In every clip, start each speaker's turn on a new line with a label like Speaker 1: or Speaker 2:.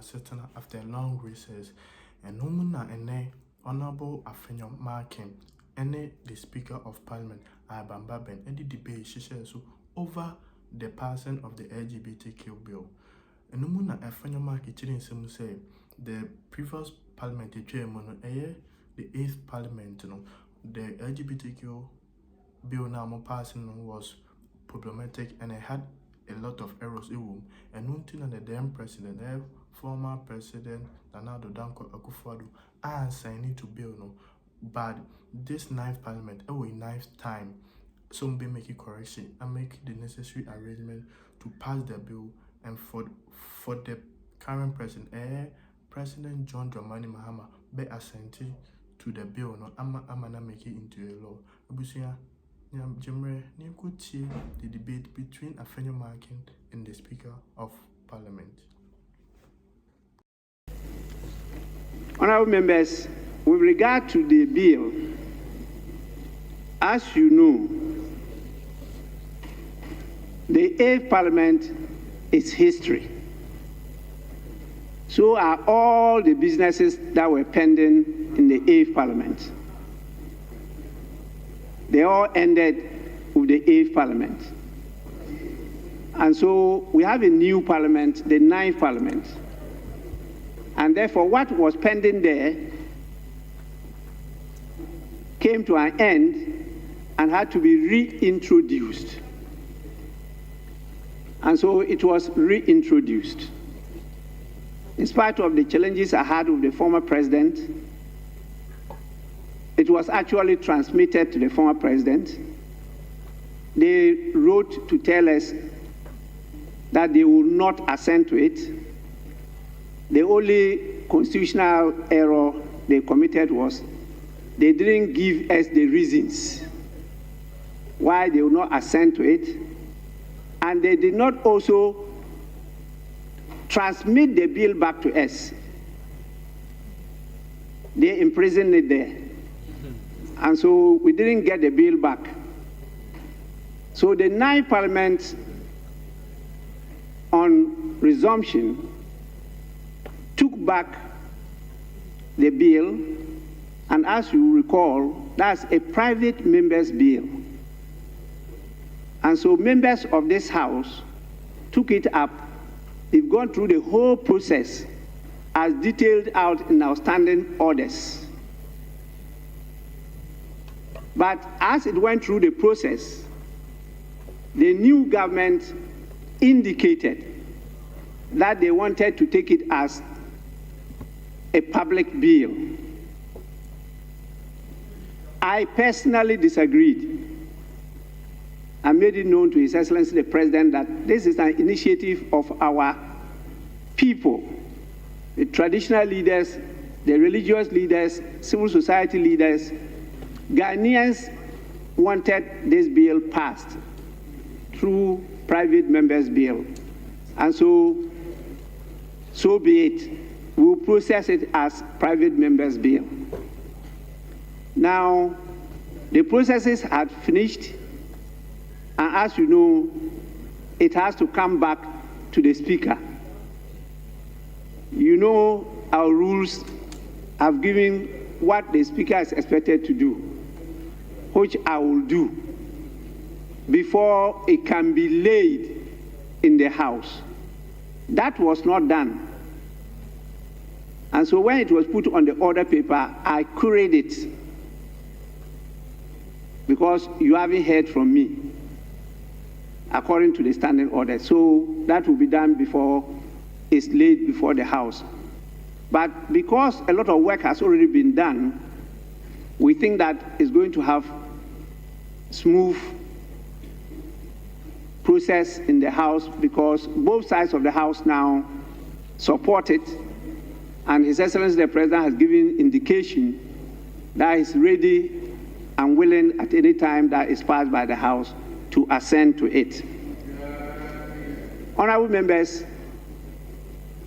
Speaker 1: are sitting after a long recess, and Nomuna and Honorable Afenyo Markin, and the Speaker of Parliament, Alban Bagbin, and the debate she says over the passing of the LGBTQ bill. And Nomuna Afenyo Markin didn't say the previous parliamentary chairman, the 8th parliament, the LGBTQ bill now passing was problematic and it had a lot of errors in room. And nothing and the then president, former president Nana Danko Akufo-Addo, are signing to bill but this 9th parliament, 9th time, some be making correction and make the necessary arrangement to pass the bill. And for the current president, President John Dramani Mahama be assenting to the bill amana make it into a law. Abusia Jemre Nikuti the debate between Afenyo Markin and the Speaker of Parliament.
Speaker 2: Honorable members, with regard to the bill, as you know, the 8th Parliament is history. So are all the businesses that were pending in the 8th Parliament. They all ended with the 8th Parliament. And so we have a new Parliament, the 9th Parliament. And therefore, what was pending there came to an end and had to be reintroduced. And so it was reintroduced. In spite of the challenges I had with the former president, it was actually transmitted to the former president. They wrote to tell us that they will not assent to it. The only constitutional error they committed was they didn't give us the reasons why they will not assent to it. And they did not also transmit the bill back to us. They imprisoned it there. And so we didn't get the bill back. So the 9th Parliament, on resumption, took back the bill, and as you recall, that's a private member's bill. And so members of this House took it up. They've gone through the whole process as detailed out in our standing orders. But as it went through the process, the new government indicated that they wanted to take it as a public bill. I personally disagreed. I made it known to His Excellency the President that this is an initiative of our people, the traditional leaders, the religious leaders, civil society leaders. Ghanaians wanted this bill passed through private members' bill. And so be it. We'll process it as private members' bill. Now, the processes had finished, and as you know, it has to come back to the Speaker. You know, our rules have given what the Speaker is expected to do, which I will do before it can be laid in the House. That was not done. And so when it was put on the order paper, I queried it because you haven't heard from me according to the standing order. So that will be done before it's laid before the House. But because a lot of work has already been done, we think that it's going to have smooth process in the House because both sides of the House now support it, and His Excellency the President has given indication that he's ready and willing at any time that is passed by the House to assent to it. Honorable members,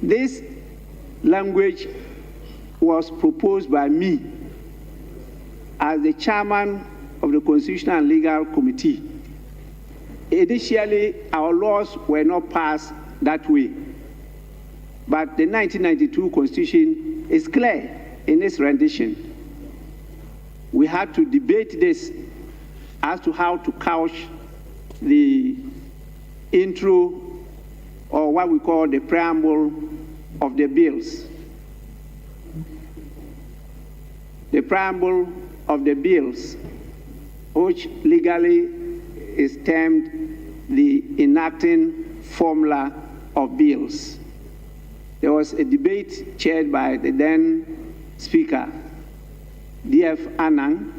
Speaker 2: this language was proposed by me as the chairman of the Constitutional and Legal Committee. Initially, our laws were not passed that way. But the 1992 Constitution is clear in its rendition. We had to debate this as to how to couch the intro, or what we call the preamble of the bills. The preamble of the bills, which legally is termed the enacting formula of bills. There was a debate chaired by the then Speaker, D.F. Anang,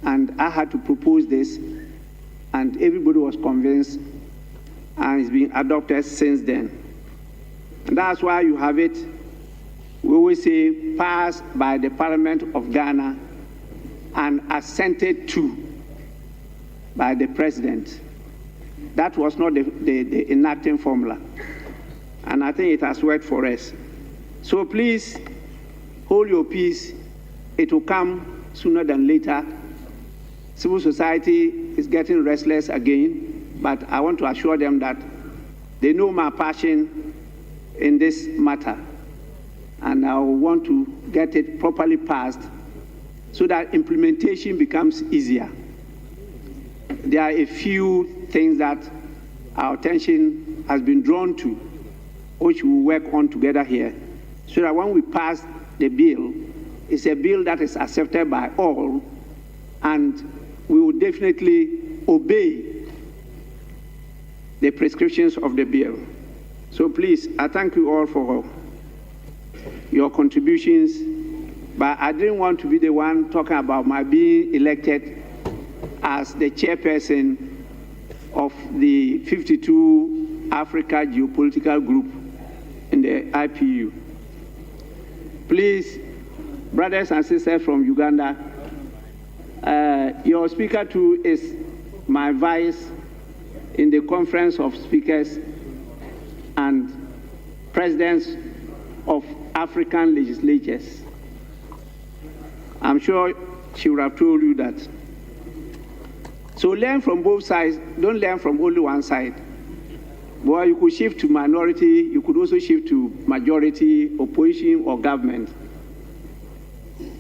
Speaker 2: and I had to propose this, and everybody was convinced, and it's been adopted since then. And that's why you have it, we always say, passed by the Parliament of Ghana and assented to by the President. That was not the enacting formula. And I think it has worked for us. So please, hold your peace. It will come sooner than later. Civil society is getting restless again, but I want to assure them that they know my passion in this matter, and I want to get it properly passed so that implementation becomes easier. There are a few things that our attention has been drawn to, which we'll work on together here, so that when we pass the bill, it's a bill that is accepted by all, and we will definitely obey the prescriptions of the bill. So please, I thank you all for your contributions, but I didn't want to be the one talking about my being elected as the chairperson of the 52 Africa Geopolitical Group in the IPU. Please, brothers and sisters from Uganda, your speaker too is my vice in the Conference of Speakers and Presidents of African Legislatures. I'm sure she would have told you that. So learn from both sides, don't learn from only one side. Well, you could shift to minority, you could also shift to majority, opposition, or government.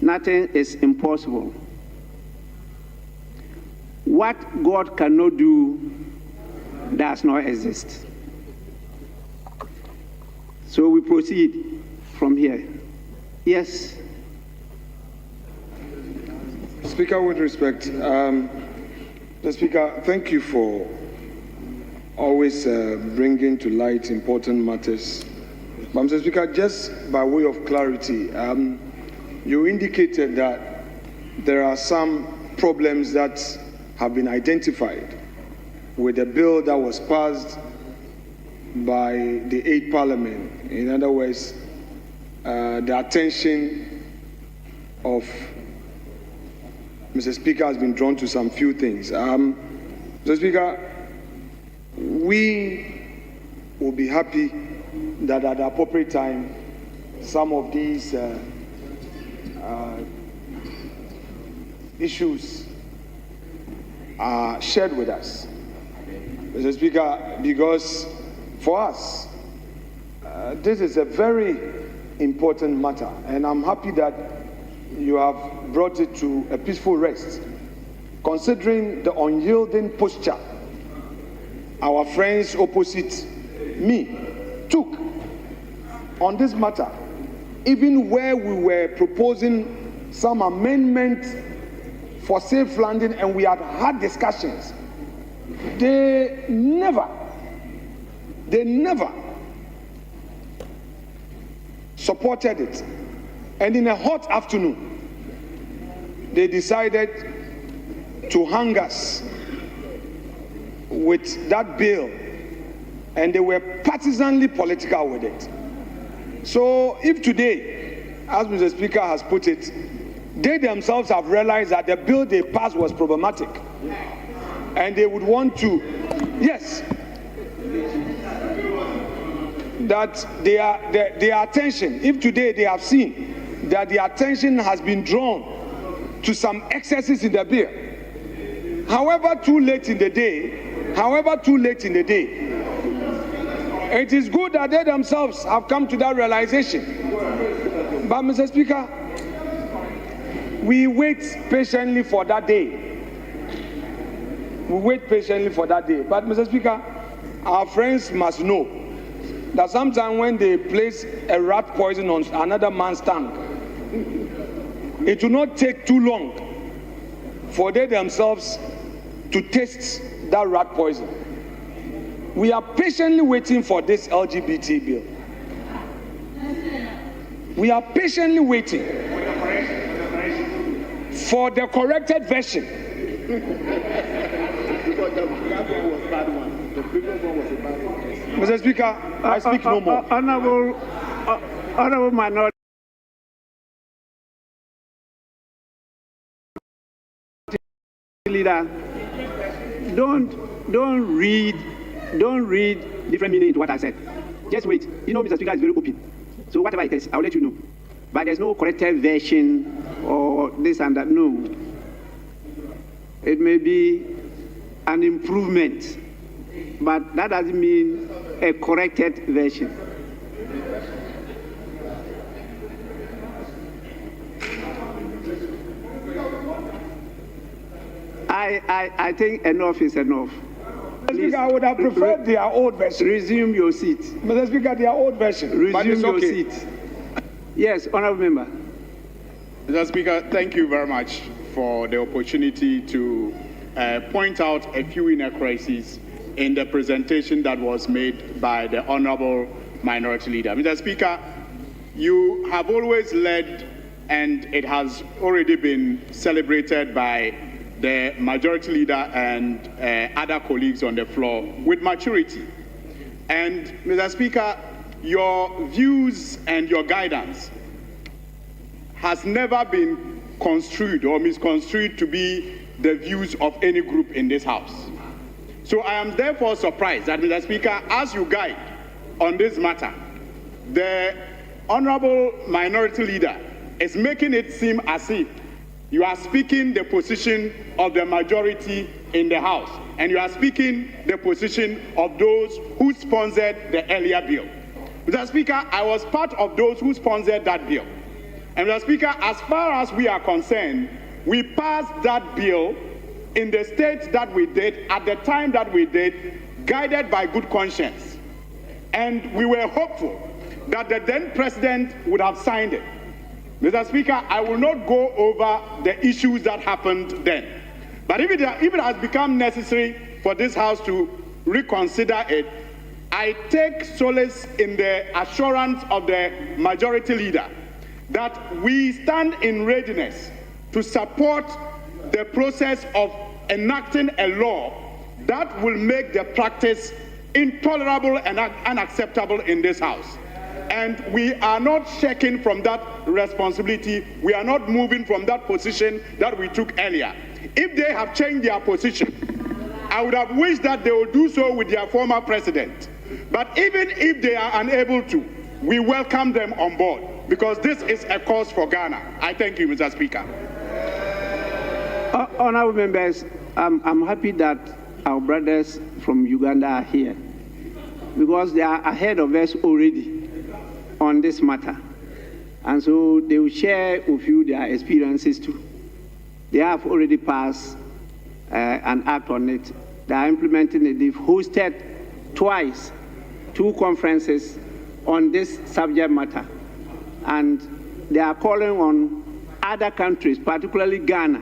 Speaker 2: Nothing is impossible. What God cannot do does not exist. So we proceed from here. Yes.
Speaker 3: Speaker, with respect, the Speaker, thank you for always bringing to light important matters. But Mr. Speaker, just by way of clarity, you indicated that there are some problems that have been identified with the bill that was passed by the 8th Parliament. In other words, the attention of Mr. Speaker has been drawn to some few things. Mr. Speaker, we will be happy that at the appropriate time, some of these issues are shared with us, Mr. Speaker, because for us, this is a very important matter, and I'm happy that you have brought it to a peaceful rest, considering the unyielding posture our friends opposite me took on this matter, even where we were proposing some amendment for safe landing and we had discussions. They never supported it. And in a hot afternoon, they decided to hang us with that bill, and they were partisanly political with it. So if today, as Mr. Speaker has put it, they themselves have realized that the bill they passed was problematic, and they would want to, yes, that their attention, if today they have seen that the attention has been drawn to some excesses in the bill, however too late in the day, It is good that they themselves have come to that realization. But, Mr. Speaker, we wait patiently for that day. We wait patiently for that day. But, Mr. Speaker, our friends must know that sometimes when they place a rat poison on another man's tongue, it will not take too long for they themselves to taste that rat poison. We are patiently waiting for this LGBT bill. We are patiently waiting for the corrected version. Mr. Speaker, I speak no more.
Speaker 2: Honorable Minority Leader, don't read different meaning into what I said. Just wait. You know, Mr. Speaker is very open. So whatever it is, I'll let you know. But there's no corrected version or this and that. No. It may be an improvement, but that doesn't mean a corrected version. I think enough is enough.
Speaker 3: Mr. Speaker, I would have preferred their old version.
Speaker 2: Resume your seat.
Speaker 3: Mr. Speaker, their old version.
Speaker 2: Resume your seat. Yes, honorable member.
Speaker 4: Mr. Speaker, thank you very much for the opportunity to point out a few inaccuracies in the presentation that was made by the Honorable Minority Leader. Mr. Speaker, you have always led, and it has already been celebrated by the Majority Leader and other colleagues on the floor with maturity. And Mr. Speaker, your views and your guidance has never been construed or misconstrued to be the views of any group in this House. So I am therefore surprised that, Mr. Speaker, as you guide on this matter, the Honorable Minority Leader is making it seem as if you are speaking the position of the majority in the House, and you are speaking the position of those who sponsored the earlier bill. Mr. Speaker, I was part of those who sponsored that bill. And Mr. Speaker, as far as we are concerned, we passed that bill in the state that we did, at the time that we did, guided by good conscience. And we were hopeful that the then president would have signed it. Mr. Speaker, I will not go over the issues that happened then. But if it has become necessary for this House to reconsider it, I take solace in the assurance of the Majority Leader that we stand in readiness to support the process of enacting a law that will make the practice intolerable and unacceptable in this House. And we are not shaking from that responsibility. We are not moving from that position that we took earlier. If they have changed their position, I would have wished that they would do so with their former president. But even if they are unable to, we welcome them on board, because this is a cause for Ghana. I thank you, Mr. Speaker.
Speaker 2: Honorable members, I'm happy that our brothers from Uganda are here, because they are ahead of us already on this matter. And so they will share with you their experiences too. They have already passed an act on it. They are implementing it. They've hosted twice 2 conferences on this subject matter. And they are calling on other countries, particularly Ghana,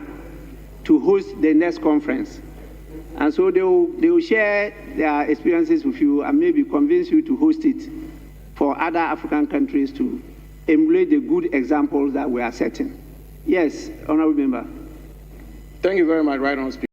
Speaker 2: to host the next conference. And so they will share their experiences with you and maybe convince you to host it for other African countries to emulate the good examples that we are setting. Yes, Honorable Member.
Speaker 4: Thank you very much, Right Honourable Speaker.